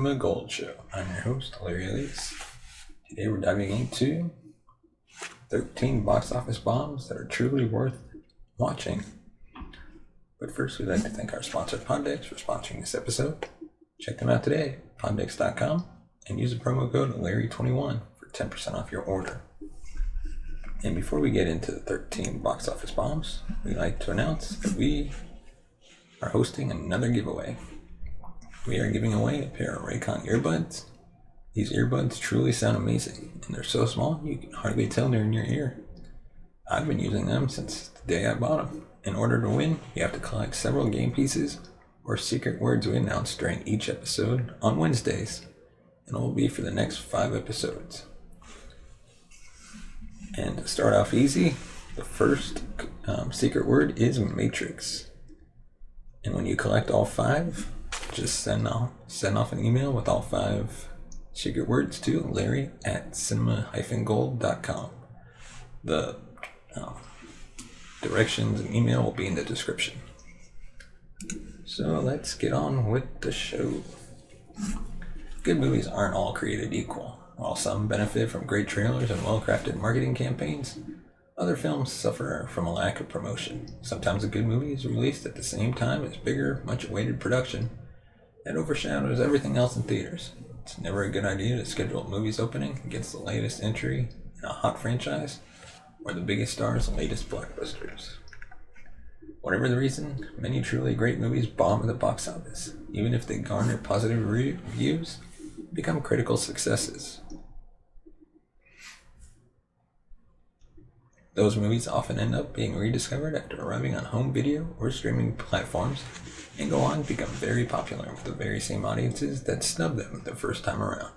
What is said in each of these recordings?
Cinema Gold Show. I'm your host, Larry Elise. Today we're diving into 13 box office bombs that are truly worth watching. But first, we'd like to thank our sponsor, Poddex, for sponsoring this episode. Check them out today at poddex.com and use the promo code Larry21 for 10% off your order. And before we get into the 13 box office bombs, we'd like to announce that we are hosting another giveaway. We are giving away a pair of Raycon earbuds. These earbuds truly sound amazing, and they're so small you can hardly tell they're in your ear. I've been using them since the day I bought them. In order to win, you have to collect several game pieces or secret words we announce during each episode on Wednesdays, and it will be for the next 5 episodes. And to start off easy, the first secret word is Matrix. And when you collect all 5, just send off an email with all 5 secret words to Larry at cinema-gold.com. The directions and email will be in the description. So let's get on with the show. Good movies aren't all created equal. While some benefit from great trailers and well-crafted marketing campaigns, other films suffer from a lack of promotion. Sometimes a good movie is released at the same time as bigger, much-awaited production that overshadows everything else in theaters. It's never a good idea to schedule a movie's opening against the latest entry in a hot franchise or the biggest stars and latest blockbusters. Whatever the reason, many truly great movies bomb at the box office, even if they garner positive reviews, become critical successes. Those movies often end up being rediscovered after arriving on home video or streaming platforms and go on to become very popular with the very same audiences that snubbed them the first time around.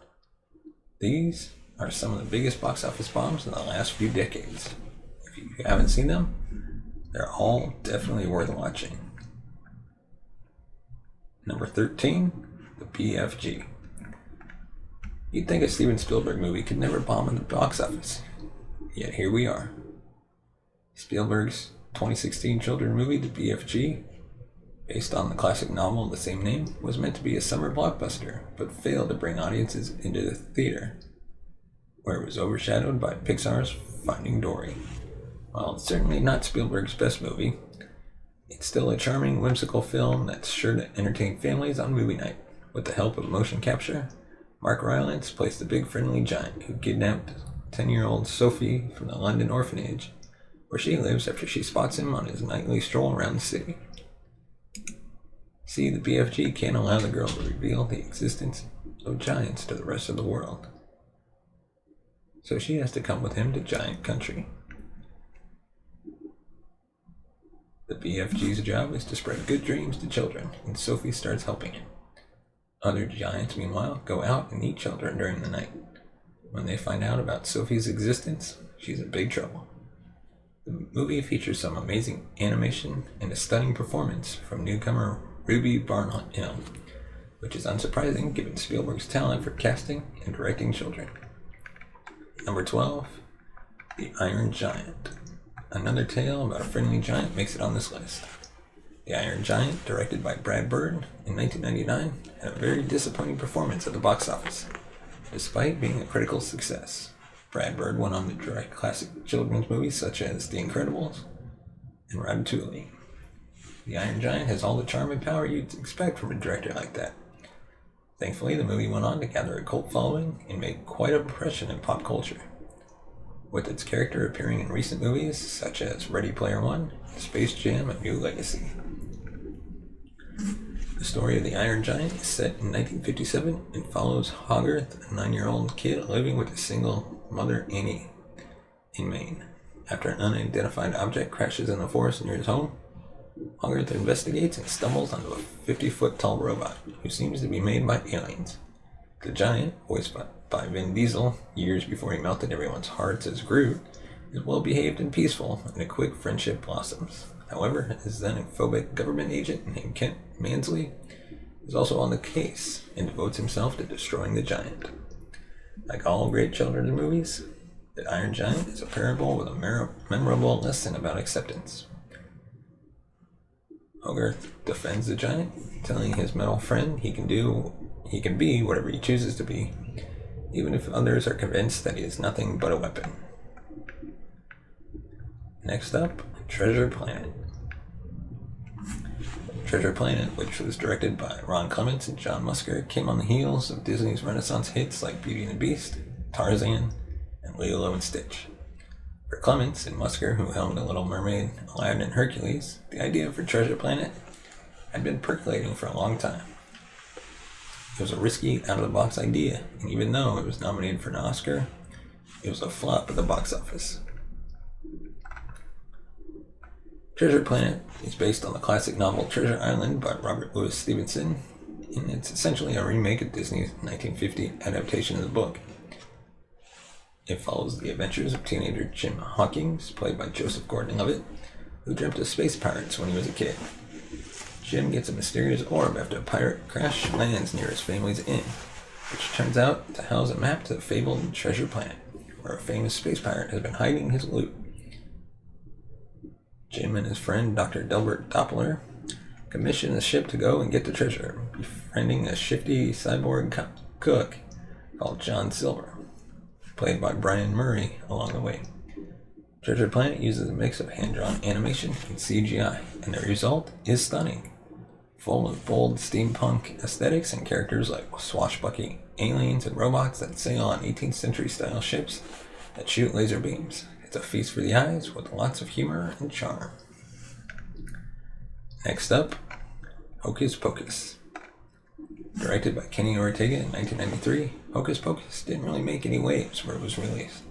These are some of the biggest box office bombs in the last few decades. If you haven't seen them, they're all definitely worth watching. Number 13, the BFG. You'd think a Steven Spielberg movie could never bomb in the box office, yet here we are. Spielberg's 2016 children's movie, The BFG, based on the classic novel of the same name, was meant to be a summer blockbuster, but failed to bring audiences into the theater, where it was overshadowed by Pixar's Finding Dory. While it's certainly not Spielberg's best movie, it's still a charming, whimsical film that's sure to entertain families on movie night. With the help of motion capture, Mark Rylance plays the big friendly giant who kidnapped 10-year-old Sophie from the London orphanage, where she lives after she spots him on his nightly stroll around the city. See, the BFG can't allow the girl to reveal the existence of giants to the rest of the world, so she has to come with him to giant country. The BFG's job is to spread good dreams to children, and Sophie starts helping him. Other giants, meanwhile, go out and eat children during the night. When they find out about Sophie's existence, she's in big trouble. The movie features some amazing animation and a stunning performance from newcomer Ruby Barnhill, which is unsurprising given Spielberg's talent for casting and directing children. Number 12, The Iron Giant. Another tale about a friendly giant makes it on this list. The Iron Giant, directed by Brad Bird in 1999, had a very disappointing performance at the box office, despite being a critical success. Brad Bird went on to direct classic children's movies such as The Incredibles and Ratatouille. The Iron Giant has all the charm and power you'd expect from a director like that. Thankfully, the movie went on to gather a cult following and made quite an impression in pop culture, with its character appearing in recent movies such as Ready Player One, Space Jam, and New Legacy. The story of the Iron Giant is set in 1957 and follows Hogarth, a 9-year-old kid living with a single mother, Annie, in Maine. After an unidentified object crashes in the forest near his home, Hogarth investigates and stumbles onto a 50-foot-tall robot who seems to be made by aliens. The giant, voiced by Vin Diesel, years before he melted everyone's hearts as Groot, is well-behaved and peaceful, and a quick friendship blossoms. However, his xenophobic government agent named Kent Mansley is also on the case and devotes himself to destroying the giant. Like all great children's movies, The Iron Giant is a parable with a memorable lesson about acceptance. Hogarth defends the giant, telling his metal friend he can do he can be whatever he chooses to be, even if others are convinced that he is nothing but a weapon. Next up, Treasure Planet. Treasure Planet, which was directed by Ron Clements and John Musker, came on the heels of Disney's Renaissance hits like Beauty and the Beast, Tarzan, and Lilo and Stitch. For Clements and Musker, who helmed The Little Mermaid, Aladdin, and Hercules, the idea for Treasure Planet had been percolating for a long time. It was a risky, out-of-the-box idea, and even though it was nominated for an Oscar, it was a flop at the box office. Treasure Planet is based on the classic novel Treasure Island by Robert Louis Stevenson, and it's essentially a remake of Disney's 1950 adaptation of the book. It follows the adventures of teenager Jim Hawkins, played by Joseph Gordon-Levitt, who dreamt of space pirates when he was a kid. Jim gets a mysterious orb after a pirate crash lands near his family's inn, which turns out to house a map to the fabled Treasure Planet, where a famous space pirate has been hiding his loot. Jim and his friend Dr. Delbert Doppler commission the ship to go and get the treasure, befriending a shifty cyborg cook called John Silver, played by Brian Murray, along the way. Treasure Planet uses a mix of hand-drawn animation and CGI, and the result is stunning, full of bold steampunk aesthetics and characters like swashbuckling aliens and robots that sail on 18th century style ships that shoot laser beams. It's a feast for the eyes with lots of humor and charm. Next up, Hocus Pocus. Directed by Kenny Ortega in 1993, Hocus Pocus didn't really make any waves where it was released.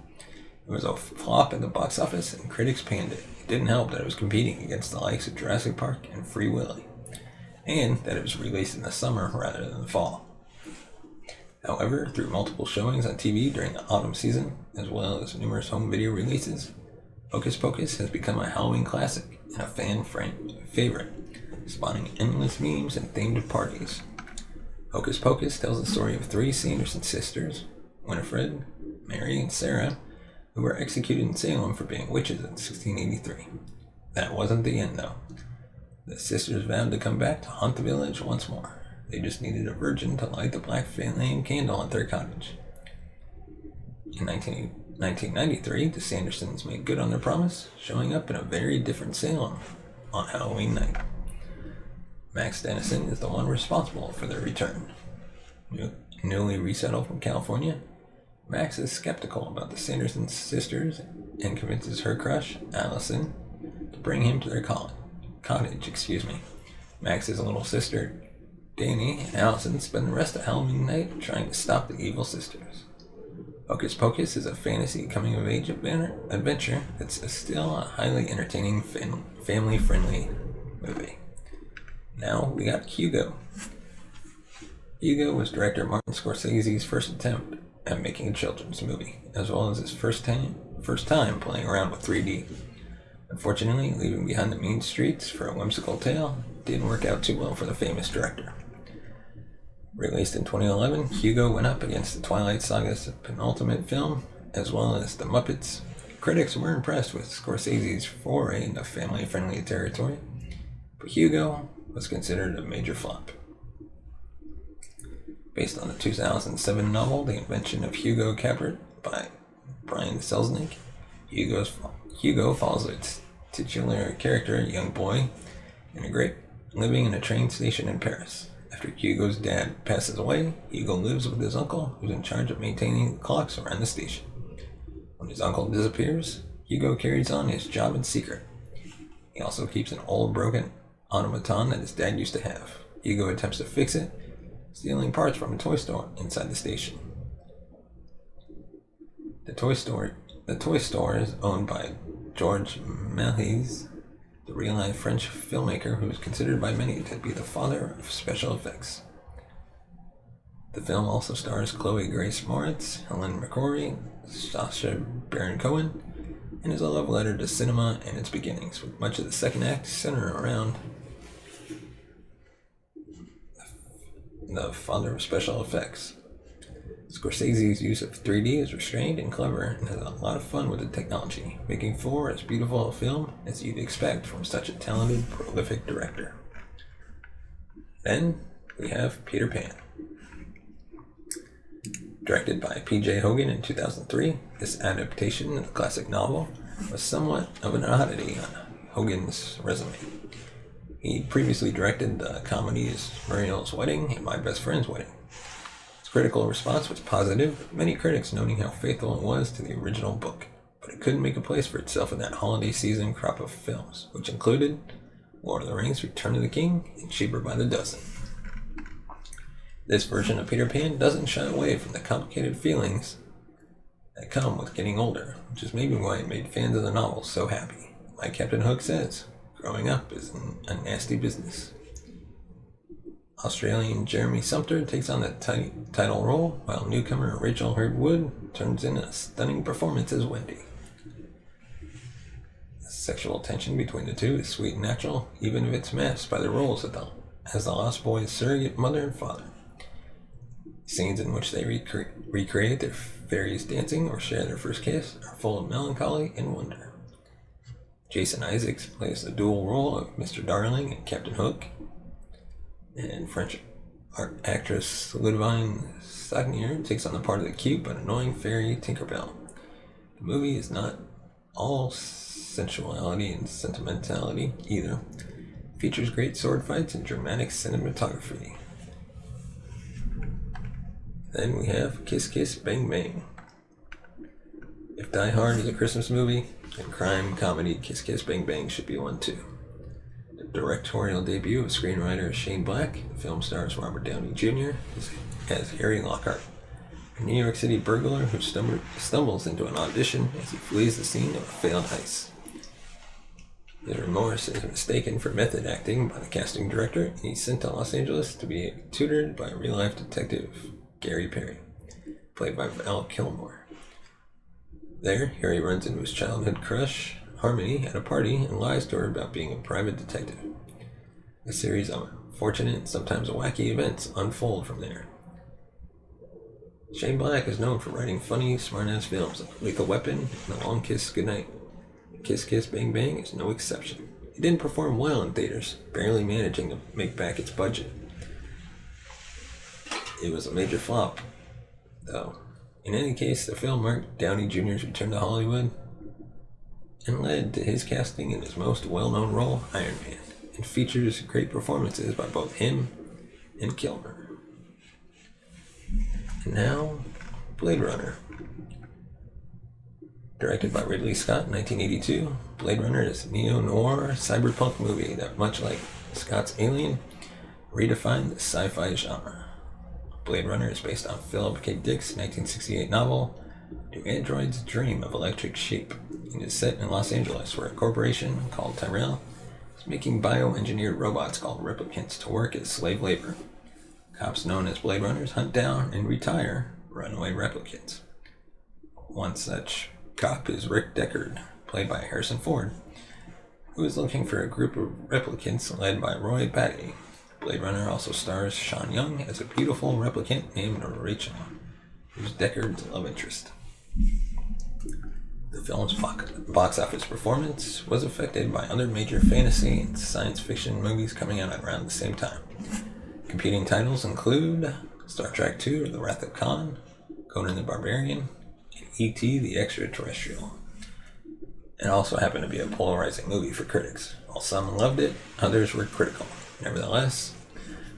It was a flop at the box office and critics panned it. It didn't help that it was competing against the likes of Jurassic Park and Free Willy, and that it was released in the summer rather than the fall. However, through multiple showings on TV during the autumn season, as well as numerous home video releases, Hocus Pocus has become a Halloween classic and a fan favorite, spawning endless memes and themed parties. Hocus Pocus tells the story of three Sanderson sisters, Winifred, Mary, and Sarah, who were executed in Salem for being witches in 1683. That wasn't the end, though. The sisters vowed to come back to haunt the village once more. They just needed a virgin to light the black flame candle at their cottage. In 1993, the Sandersons made good on their promise, showing up in a very different Salem on Halloween night. Max Dennison is the one responsible for their return. Newly resettled from California, Max is skeptical about the Sanderson sisters and convinces her crush, Allison, to bring him to their cottage. Max's little sister, Danny, and Allison spend the rest of Halloween night trying to stop the evil sisters. Hocus Pocus is a fantasy coming-of-age adventure that's still a highly entertaining, family-friendly movie. Now we got Hugo. Hugo was director Martin Scorsese's first attempt at making a children's movie, as well as his first time playing around with 3D. Unfortunately, leaving behind the mean streets for a whimsical tale didn't work out too well for the famous director. Released in 2011, Hugo went up against the Twilight Saga's penultimate film, as well as The Muppets. Critics were impressed with Scorsese's foray into family-friendly territory, but Hugo was considered a major flop. Based on the 2007 novel The Invention of Hugo Cabret by Brian Selznick, Hugo follows its titular character, a young boy, living in a train station in Paris. After Hugo's dad passes away, Hugo lives with his uncle, who's in charge of maintaining the clocks around the station. When his uncle disappears, Hugo carries on his job in secret. He also keeps an old broken automaton that his dad used to have. Hugo attempts to fix it, stealing parts from a toy store inside the station. The toy store is owned by Georges Méliès, the real-life French filmmaker who is considered by many to be the father of special effects. The film also stars Chloe Grace Moretz, Helen McCrory, Sacha Baron Cohen, and is a love letter to cinema and its beginnings, with much of the second act centered around the father of special effects. Scorsese's use of 3D is restrained and clever and has a lot of fun with the technology, making for as beautiful a film as you'd expect from such a talented, prolific director. Then we have Peter Pan. Directed by P.J. Hogan in 2003, this adaptation of the classic novel was somewhat of an oddity on Hogan's resume. He previously directed the comedies Muriel's Wedding and My Best Friend's Wedding. Its critical response was positive, with many critics noting how faithful it was to the original book, but it couldn't make a place for itself in that holiday season crop of films, which included Lord of the Rings, Return of the King, and Cheaper by the Dozen. This version of Peter Pan doesn't shy away from the complicated feelings that come with getting older, which is maybe why it made fans of the novel so happy. Like Captain Hook says, growing up is a nasty business. Australian Jeremy Sumpter takes on the title role, while newcomer Rachel Hurd Wood turns in a stunning performance as Wendy. The sexual tension between the two is sweet and natural, even if it's masked by the roles as the Lost Boys' surrogate mother and father. Scenes in which they recreate their fairies dancing or share their first kiss are full of melancholy and wonder. Jason Isaacs plays the dual role of Mr. Darling and Captain Hook, and French actress Ludivine Sagnier takes on the part of the cute but annoying fairy Tinkerbell. The movie is not all sensuality and sentimentality either. It features great sword fights and dramatic cinematography. Then we have Kiss Kiss Bang Bang. If Die Hard is a Christmas movie, then crime comedy Kiss Kiss Bang Bang should be one too. The directorial debut of screenwriter Shane Black, the film stars Robert Downey Jr. as Harry Lockhart, a New York City burglar who stumbles into an audition as he flees the scene of a failed heist. His remorse is mistaken for method acting by the casting director, and he's sent to Los Angeles to be tutored by real-life detective Gary Perry, played by Val Kilmer. There, Harry runs into his childhood crush, Harmony, at a party and lies to her about being a private detective. A series of unfortunate and sometimes wacky events unfold from there. Shane Black is known for writing funny, smart-ass films like Lethal Weapon and The Long Kiss Goodnight. Kiss Kiss Bang Bang is no exception. It didn't perform well in theaters, barely managing to make back its budget. It was a major flop, though. In any case, the film marked Downey Jr.'s return to Hollywood and led to his casting in his most well-known role, Iron Man, and features great performances by both him and Kilmer. And now, Blade Runner. Directed by Ridley Scott in 1982, Blade Runner is a neo-noir cyberpunk movie that, much like Scott's Alien, redefined the sci-fi genre. Blade Runner is based on Philip K. Dick's 1968 novel, Do Androids Dream of Electric Sheep, and is set in Los Angeles, where a corporation called Tyrell is making bioengineered robots called replicants to work as slave labor. Cops known as Blade Runners hunt down and retire runaway replicants. One such cop is Rick Deckard, played by Harrison Ford, who is looking for a group of replicants led by Roy Batty. Blade Runner also stars Sean Young as a beautiful replicant named Rachel, who's Deckard's love interest. The film's box office performance was affected by other major fantasy and science fiction movies coming out around the same time. Competing titles include Star Trek II, The Wrath of Khan, Conan the Barbarian, and E.T. the Extraterrestrial. It also happened to be a polarizing movie for critics. While some loved it, others were critical. Nevertheless,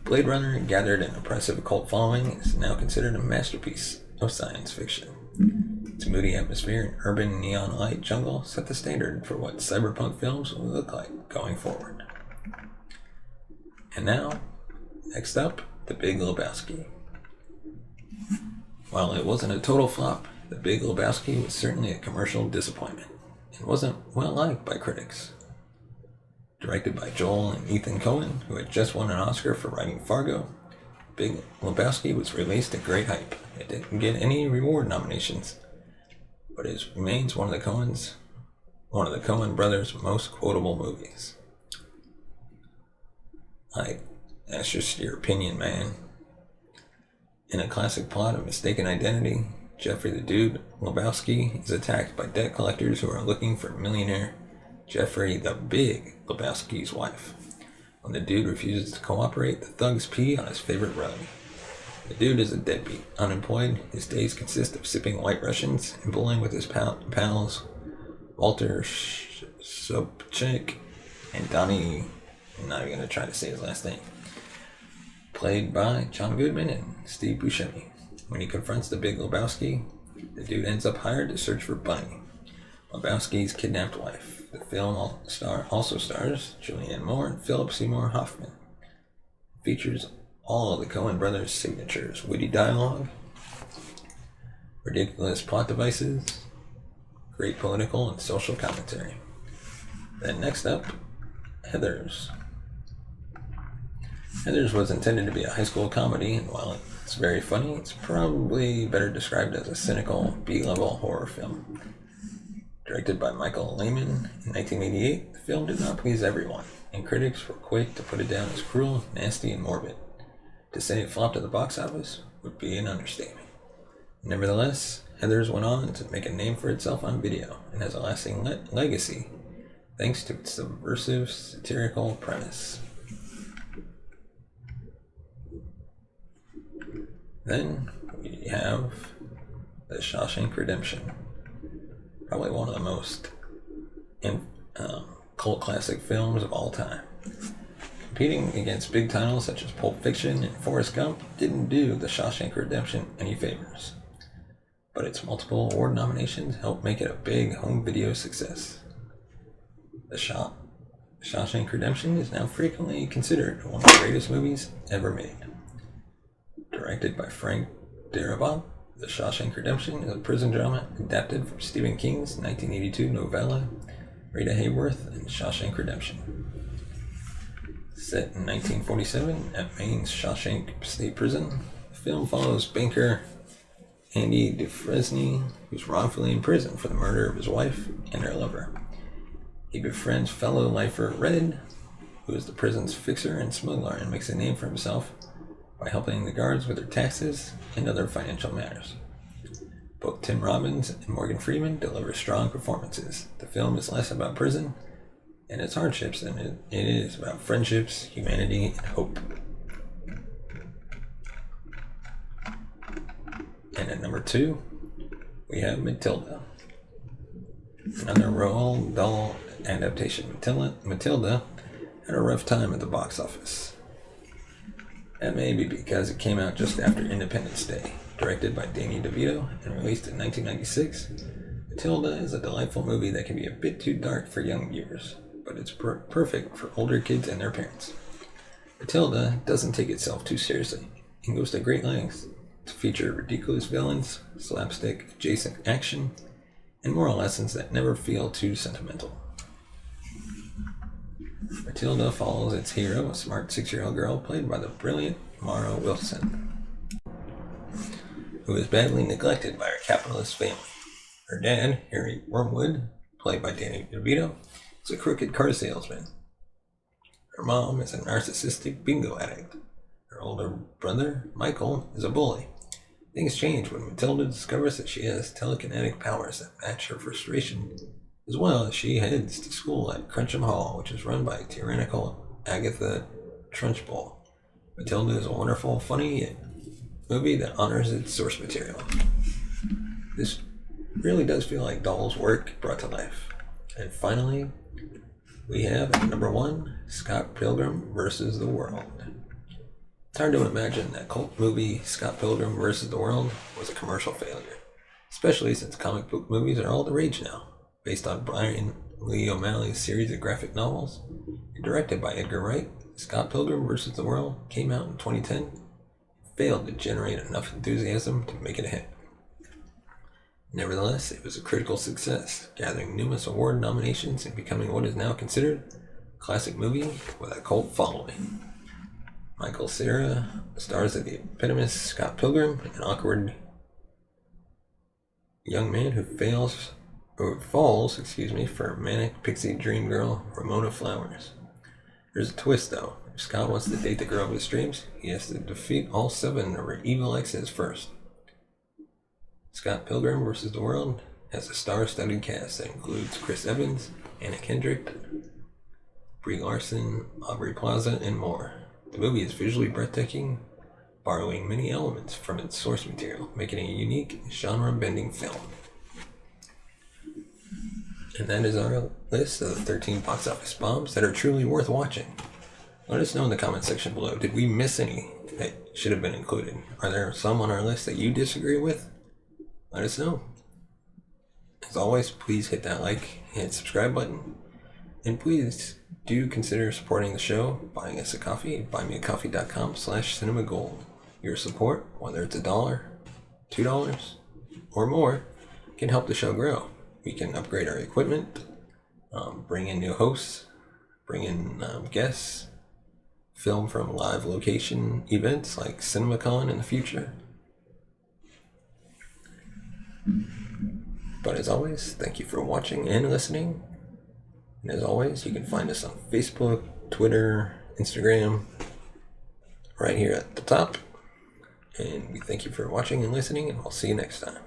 Blade Runner gathered an impressive cult following and is now considered a masterpiece of science fiction. Its moody atmosphere and urban neon light jungle set the standard for what cyberpunk films will look like going forward. And now, next up, The Big Lebowski. While it wasn't a total flop, The Big Lebowski was certainly a commercial disappointment and wasn't well liked by critics. Directed by Joel and Ethan Coen, who had just won an Oscar for writing Fargo, Big Lebowski was released at great hype. It didn't get any reward nominations, but it remains one of the Coen brothers' most quotable movies. That's just your opinion, man. In a classic plot of mistaken identity, Jeffrey the Dude Lebowski is attacked by debt collectors who are looking for millionaire Jeffrey the Big Lebowski's wife. When the dude refuses to cooperate, the thugs pee on his favorite rug. The dude is a deadbeat, unemployed. His days consist of sipping White Russians and bowling with his pals Walter Sobchak and Donnie. I'm not even going to try to say his last name. Played by John Goodman and Steve Buscemi. When he confronts the Big Lebowski, the dude ends up hired to search for Bunny, Lebowski's kidnapped wife. The film also stars Julianne Moore and Philip Seymour Hoffman. It features all of the Coen brothers' signatures: witty dialogue, ridiculous plot devices, great political and social commentary. Then next up, Heathers. Heathers was intended to be a high school comedy, and while it's very funny, it's probably better described as a cynical B-level horror film. Directed by Michael Lehman in 1988, the film did not please everyone, and critics were quick to put it down as cruel, nasty, and morbid. To say it flopped at the box office would be an understatement. Nevertheless, Heathers went on to make a name for itself on video and has a lasting legacy thanks to its subversive, satirical premise. Then we have The Shawshank Redemption, probably one of the most cult classic films of all time. Competing against big titles such as Pulp Fiction and Forrest Gump didn't do The Shawshank Redemption any favors, but its multiple award nominations helped make it a big home video success. The Shawshank Redemption is now frequently considered one of the greatest movies ever made. Directed by Frank Darabont, The Shawshank Redemption is a prison drama adapted from Stephen King's 1982 novella Rita Hayworth and Shawshank Redemption. Set in 1947 at Maine's Shawshank State Prison, the film follows banker Andy Dufresne, who's wrongfully imprisoned for the murder of his wife and her lover. He befriends fellow lifer Red, who is the prison's fixer and smuggler, and makes a name for himself by helping the guards with their taxes and other financial matters. Both Tim Robbins and Morgan Freeman deliver strong performances. The film is less about prison and its hardships than it is about friendships, humanity, and hope. And at number 2, we have Matilda. Another Roald Dahl adaptation. Matilda had a rough time at the box office. That may be because it came out just after Independence Day. Directed by Danny DeVito and released in 1996, Matilda is a delightful movie that can be a bit too dark for young viewers, but it's perfect for older kids and their parents. Matilda doesn't take itself too seriously and goes to great lengths to feature ridiculous villains, slapstick adjacent action, and moral lessons that never feel too sentimental. Matilda follows its hero, a smart 6-year-old girl played by the brilliant Mara Wilson, who is badly neglected by her capitalist family. Her dad, Harry Wormwood, played by Danny DeVito, is a crooked car salesman. Her mom is a narcissistic bingo addict. Her older brother, Michael, is a bully. Things change when Matilda discovers that she has telekinetic powers that match her frustration, as well as she heads to school at Cruncham Hall, which is run by tyrannical Agatha Trunchbull. Matilda is a wonderful, funny movie that honors its source material. This really does feel like Dahl's work brought to life. And finally, we have at number 1, Scott Pilgrim vs. the World. It's hard to imagine that cult movie Scott Pilgrim vs. the World was a commercial failure, especially since comic book movies are all the rage now. Based on Brian Lee O'Malley's series of graphic novels and directed by Edgar Wright, Scott Pilgrim vs. the World came out in 2010, failed to generate enough enthusiasm to make it a hit. Nevertheless, it was a critical success, gathering numerous award nominations and becoming what is now considered a classic movie with a cult following. Michael Cera stars as the eponymous Scott Pilgrim, an awkward young man who falls for manic pixie dream girl Ramona Flowers. There's a twist though. If Scott wants to date the girl of his dreams, he has to defeat all 7 of her evil exes first. Scott Pilgrim vs. the World has a star-studded cast that includes Chris Evans, Anna Kendrick, Brie Larson, Aubrey Plaza, and more. The movie is visually breathtaking borrowing many elements from its source material, making a unique genre-bending film. And that is our list of the 13 box office bombs that are truly worth watching. Let us know in the comment section below. Did we miss any that should have been included? Are there some on our list that you disagree with? Let us know. As always, please hit that like and subscribe button. And please do consider supporting the show, buying us a coffee at buymeacoffee.com/cinemagold. Your support, whether it's $1, $2, or more, can help the show grow. We can upgrade our equipment, bring in new hosts, bring in guests, film from live location events like CinemaCon in the future. But as always, thank you for watching and listening. And as always, you can find us on Facebook, Twitter, Instagram, right here at the top. And we thank you for watching and listening, and we'll see you next time.